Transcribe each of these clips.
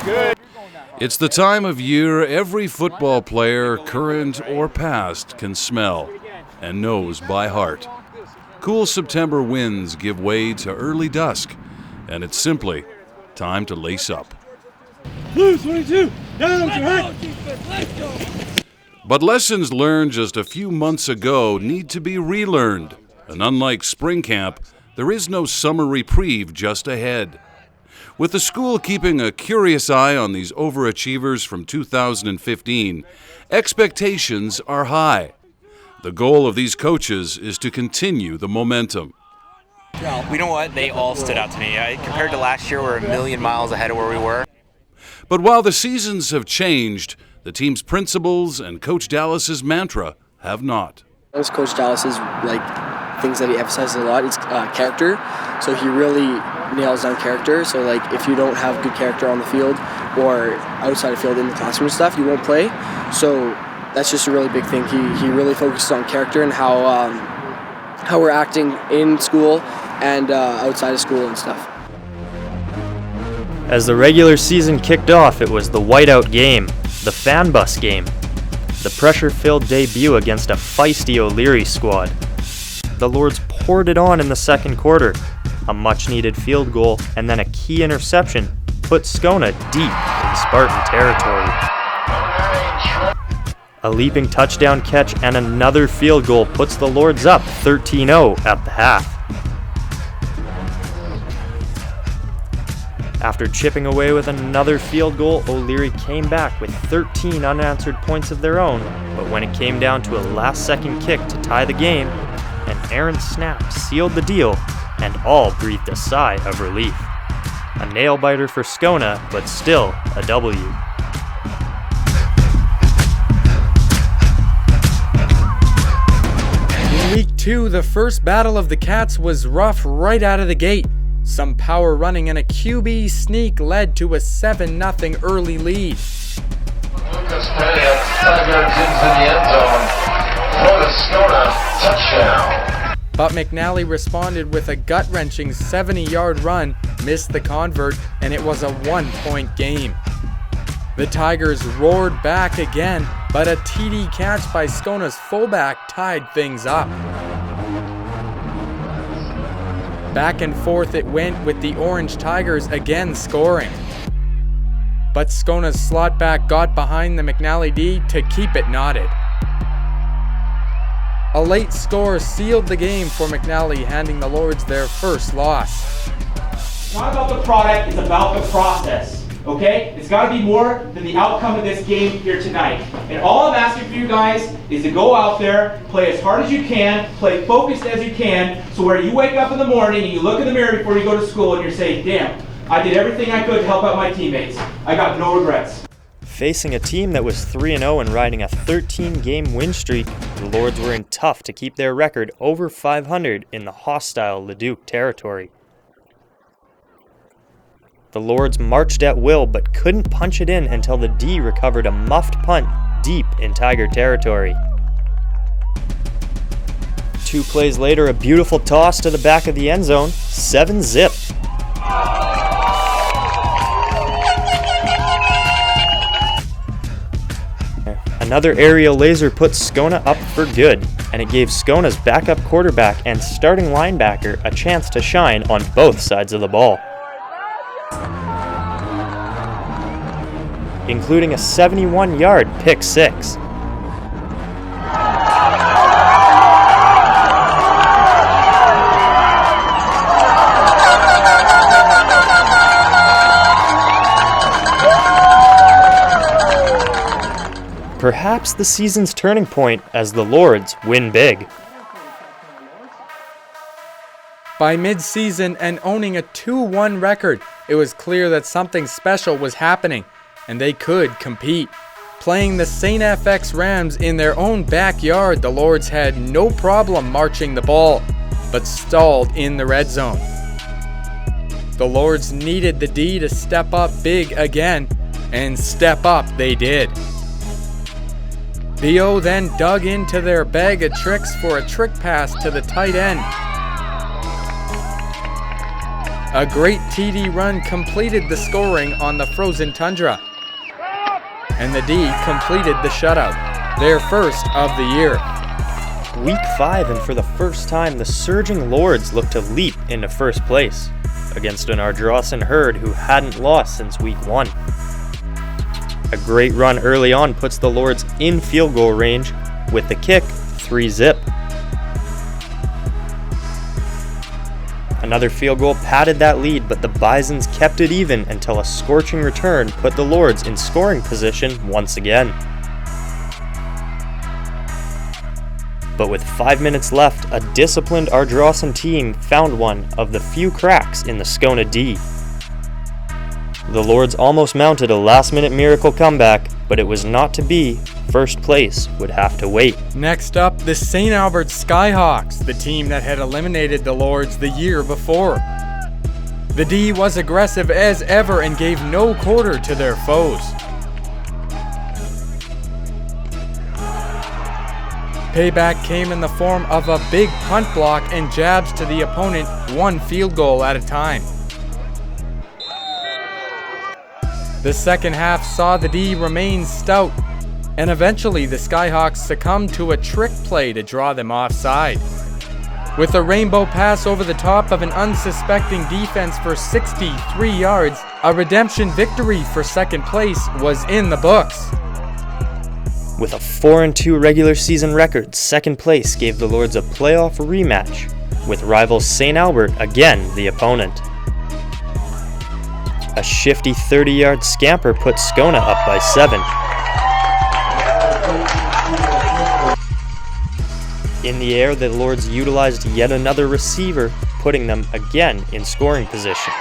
Good. It's the time of year every football player, current or past, can smell and knows by heart. Cool September winds give way to early dusk, and it's simply time to lace up. Blue 22, down to right. But lessons learned just a few months ago need to be relearned, and unlike spring camp, there is no summer reprieve just ahead. With the school keeping a curious eye on these overachievers from 2015, expectations are high. The goal of these coaches is to continue the momentum. You know what? They all stood out to me. Compared to last year, we're a million miles ahead of where we were. But while the seasons have changed, the team's principles and Coach Dallas's mantra have not. As Coach Dallas's things that he emphasizes a lot, it's character. So he really nails down character. So if you don't have good character on the field or outside the field in the classroom and stuff, you won't play. So that's just a really big thing. He really focuses on character and how we're acting in school and outside of school and stuff. As the regular season kicked off, it was the whiteout game, the fan bus game, the pressure-filled debut against a feisty O'Leary squad. The Lords poured it on in the second quarter. A much-needed field goal and then a key interception put Scona deep in Spartan territory. A leaping touchdown catch and another field goal puts the Lords up 13-0 at the half. After chipping away with another field goal, O'Leary came back with 13 unanswered points of their own, but when it came down to a last-second kick to tie the game, an errant snap sealed the deal, and all breathed a sigh of relief. A nail-biter for Scona, but still a W. In Week 2, the first battle of the Cats was rough right out of the gate. Some power running and a QB sneak led to a 7-0 early lead. Lucas Petty 5 yards into the end zone for the Scona touchdown. But McNally responded with a gut-wrenching 70-yard run, missed the convert, and it was a 1-point game. The Tigers roared back again, but a TD catch by Skona's fullback tied things up. Back and forth it went with the Orange Tigers again scoring. But Skona's slot back got behind the McNally D to keep it knotted. A late score sealed the game for McNally, handing the Lords their first loss. It's not about the product, it's about the process. Okay? It's got to be more than the outcome of this game here tonight. And all I'm asking for you guys is to go out there, play as hard as you can, play focused as you can, so where you wake up in the morning and you look in the mirror before you go to school and you're saying, damn, I did everything I could to help out my teammates. I got no regrets. Facing a team that was 3-0 and riding a 13-game win streak, the Lords were in tough to keep their record over 500 in the hostile Leduc territory. The Lords marched at will but couldn't punch it in until the D recovered a muffed punt deep in Tiger territory. 2 plays later, a beautiful toss to the back of the end zone, 7-zip. Another aerial laser put Scona up for good, and it gave Skona's backup quarterback and starting linebacker a chance to shine on both sides of the ball, including a 71-yard pick six. Perhaps the season's turning point as the Lords win big. By mid-season and owning a 2-1 record, it was clear that something special was happening, and they could compete. Playing the St. FX Rams in their own backyard, the Lords had no problem marching the ball, but stalled in the red zone. The Lords needed the D to step up big again, and step up they did. BO then dug into their bag of tricks for a trick pass to the tight end. A great TD run completed the scoring on the frozen tundra. And the D completed the shutout, their first of the year. Week 5, and for the first time, the surging Lords looked to leap into first place against an Ardrossan herd who hadn't lost since week 1. A great run early on puts the Lords in field goal range with the kick 3-zip. Another field goal padded that lead, but the Bisons kept it even until a scorching return put the Lords in scoring position once again. But with 5 minutes left, a disciplined Ardrossan team found one of the few cracks in the Scona D. The Lords almost mounted a last-minute miracle comeback, but it was not to be. First place would have to wait. Next up, the St. Albert Skyhawks, the team that had eliminated the Lords the year before. The D was aggressive as ever and gave no quarter to their foes. Payback came in the form of a big punt block and jabs to the opponent, one field goal at a time. The second half saw the D remain stout, and eventually the Skyhawks succumbed to a trick play to draw them offside. With a rainbow pass over the top of an unsuspecting defense for 63 yards, a redemption victory for second place was in the books. With a 4-2 regular season record, second place gave the Lords a playoff rematch, with rivals St. Albert again the opponent. A shifty 30-yard scamper put Scona up by 7. In the air, the Lords utilized yet another receiver, putting them again in scoring position.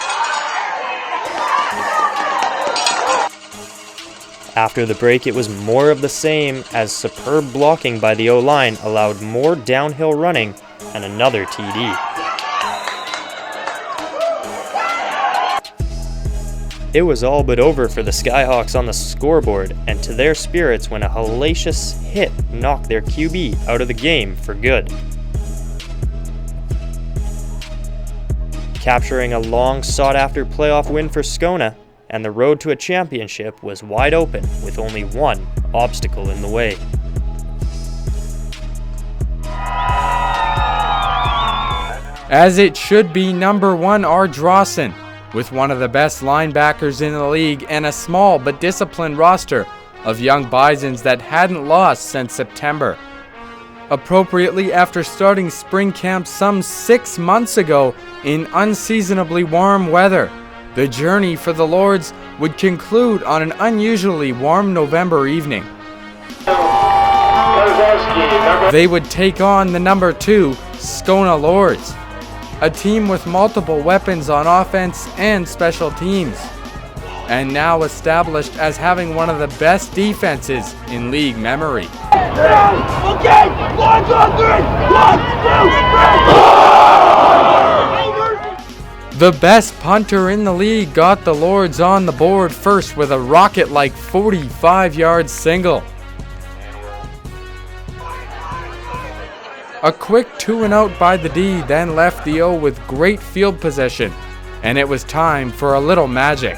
After the break, it was more of the same as superb blocking by the O-line allowed more downhill running and another TD. It was all but over for the Skyhawks on the scoreboard, and to their spirits when a hellacious hit knocked their QB out of the game for good. Capturing a long sought-after playoff win for Scona, and the road to a championship was wide open with only one obstacle in the way. As it should be, number 1 Ardrossan, with one of the best linebackers in the league and a small but disciplined roster of young Bisons that hadn't lost since September. Appropriately, after starting spring camp some 6 months ago in unseasonably warm weather, the journey for the Lords would conclude on an unusually warm November evening. They would take on the number 2 Scona Lords, a team with multiple weapons on offense and special teams, and now established as having one of the best defenses in league memory. Okay, 1, 2, 3, 1, 2, 3. The best punter in the league got the Lords on the board first with a rocket-like 45-yard single. A quick 2-and-out by the D then left the O with great field possession, and it was time for a little magic.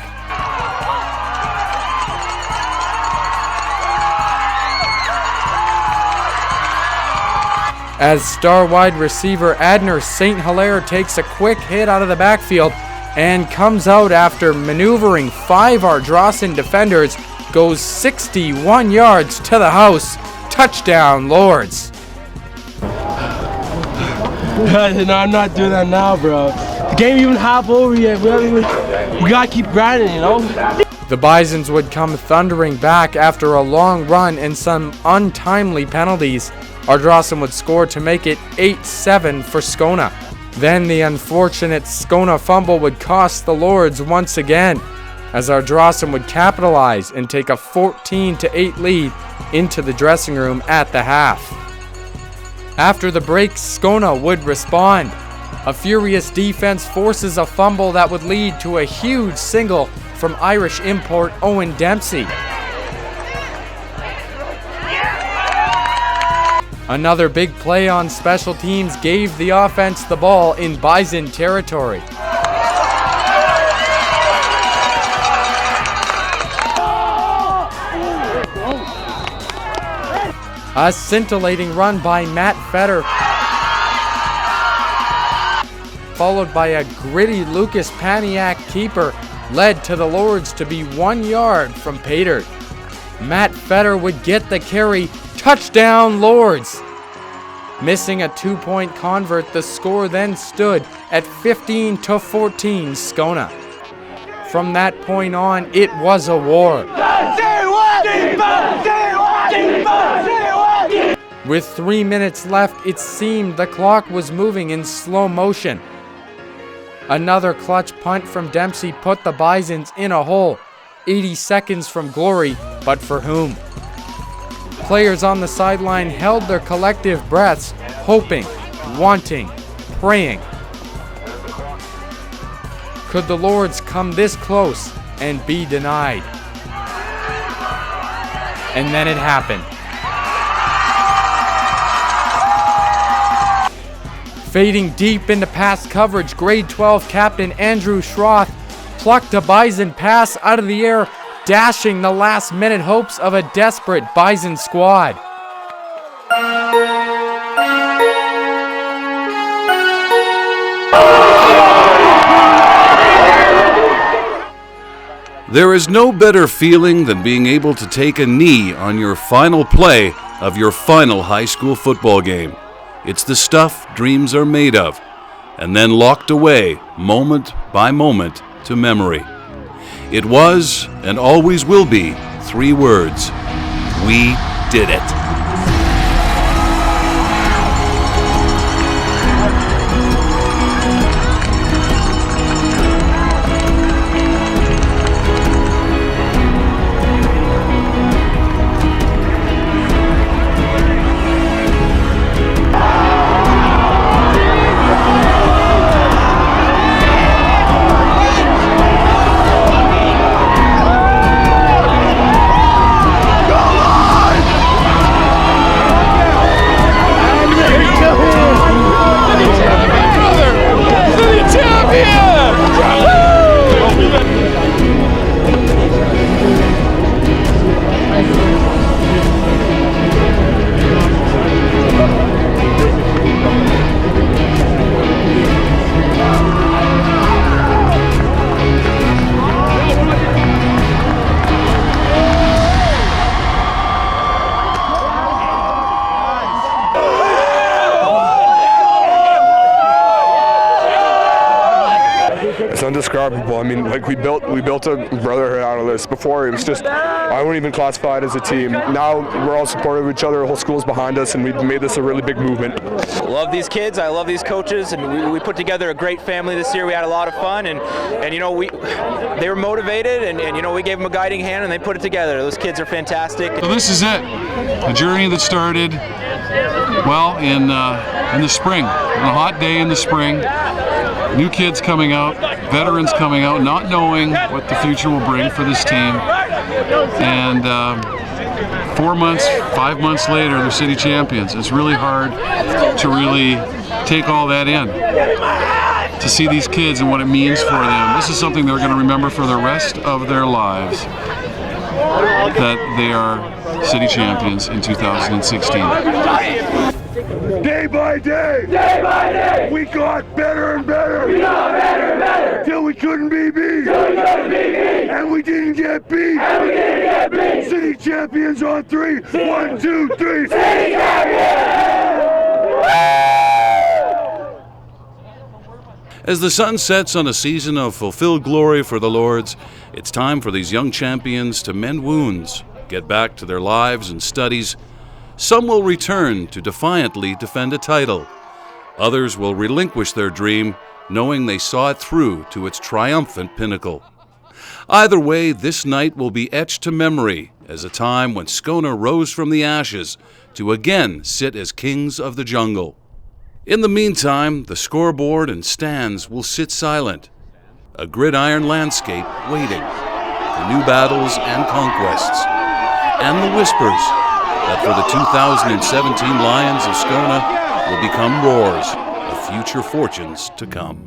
As star wide receiver Adner St. Hilaire takes a quick hit out of the backfield and comes out after maneuvering 5 Ardrossan defenders, goes 61 yards to the house. Touchdown, Lords. No, I'm not doing that now, bro. The game even half over yet. We gotta keep grinding, you know? The Bisons would come thundering back after a long run and some untimely penalties. Ardrossan would score to make it 8-7 for Scona. Then the unfortunate Scona fumble would cost the Lords once again, as Ardrossan would capitalize and take a 14-8 lead into the dressing room at the half. After the break, Scona would respond. A furious defense forces a fumble that would lead to a huge single from Irish import Owen Dempsey. Another big play on special teams gave the offense the ball in Bison territory. A scintillating run by Matt Fetter, followed by a gritty Lucas Paniak keeper, led to the Lords to be 1 yard from Pater. Matt Fetter would get the carry. Touchdown, Lords! Missing a 2-point convert, the score then stood at 15-14 Scona. From that point on, it was a war. With 3 minutes left, it seemed the clock was moving in slow motion. Another clutch punt from Dempsey put the Bisons in a hole. 80 seconds from glory, but for whom? Players on the sideline held their collective breaths, hoping, wanting, praying. Could the Lords come this close and be denied? And then it happened. Fading deep into pass coverage, grade 12 captain Andrew Schroth plucked a Bison pass out of the air, dashing the last-minute hopes of a desperate Bison squad. There is no better feeling than being able to take a knee on your final play of your final high school football game. It's the stuff dreams are made of, and then locked away moment by moment to memory. It was, and always will be, 3 words. We did it. It's indescribable. I mean, like we built a brotherhood out of this. Before it was just, I wouldn't even classify it as a team. Now we're all supportive of each other. The whole school's behind us, and we've made this a really big movement. I love these kids. I love these coaches, and we put together a great family this year. We had a lot of fun, and you know they were motivated, and you know we gave them a guiding hand, and they put it together. Those kids are fantastic. So this is it, a journey that started well in the spring, on a hot day in the spring. New kids coming out, veterans coming out, not knowing what the future will bring for this team. And 4 months, 5 months later, they're city champions. It's really hard to really take all that in, to see these kids and what it means for them. This is something they're going to remember for the rest of their lives, that they are city champions in 2016. Day by day, we got better and better. Till we couldn't be beat. And we didn't get beat. City champions on 3. 1, 2, 3. City champions! As the sun sets on a season of fulfilled glory for the Lords, it's time for these young champions to mend wounds, get back to their lives and studies. Some will return to defiantly defend a title. Others will relinquish their dream, knowing they saw it through to its triumphant pinnacle. Either way, this night will be etched to memory as a time when Scona rose from the ashes to again sit as kings of the jungle. In the meantime, the scoreboard and stands will sit silent, a gridiron landscape waiting for new battles and conquests, and the whispers that for the 2017 Lions of Scona will become roars of future fortunes to come.